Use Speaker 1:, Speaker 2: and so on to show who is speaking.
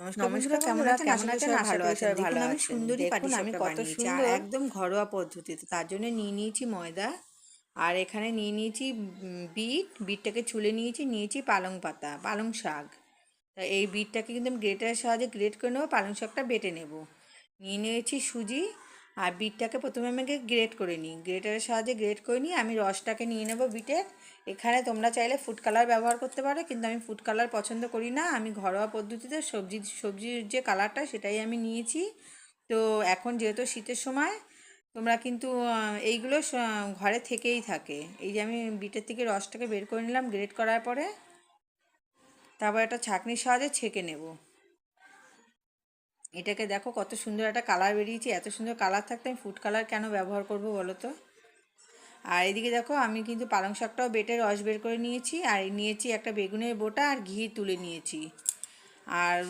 Speaker 1: নমস্কার বন্ধুরা, কেমন আছেন? আশা করি সবাই ভালো আছেন। দেখুন আমি কত সুন্দর একদম ঘরোয়া পদ্ধতিতে, তার জন্য নিয়ে নিয়েছি ময়দা, আর এখানে নিয়ে নিয়েছি বিটটাকে ছুলে নিয়েছি পালং পাতা, পালং শাক। তা এই বিটটাকে কিন্তু আমি গ্রেটারের সাহায্যে গ্রেট করে নেবো, পালং শাকটা বেটে নেব। নিয়ে নিয়েছি সুজি, আর বিটটাকে প্রথমে আমাকে গ্রেট করে নিই, গ্রেটারের সাহায্যে গ্রেট করে নিই। আমি রসটাকে নিয়ে নেব বিটের। এখানে তোমরা চাইলে ফুড কালার ব্যবহার করতে পারো, কিন্তু আমি ফুড কালার পছন্দ করি না। আমি ঘরোয়া পদ্ধতিতে সবজির যে কালারটা সেটাই আমি নিয়েছি। তো এখন যেহেতু শীতের সময়, তোমরা কিন্তু এইগুলো ঘরে থেকেই থাকে। এই যে আমি বিটের থেকে রসটাকে বের করে নিলাম গ্রেট করার পরে, তারপর একটা ছাঁকনির সাহায্যে ছেঁকে নেব। এটাকে দেখো কত সুন্দর একটা কালার বেরিয়েছে। এত সুন্দর কালার থাকতে আমি ফুড কালার কেন ব্যবহার করব বলো তো? আর এদিকে দেখো আমি কিন্তু পালং শাকটাও বেটে রস বের করে নিয়েছি, আর নিয়েছি একটা বেগুনের বোটা, আর ঘি তুলে নিয়েছি। আর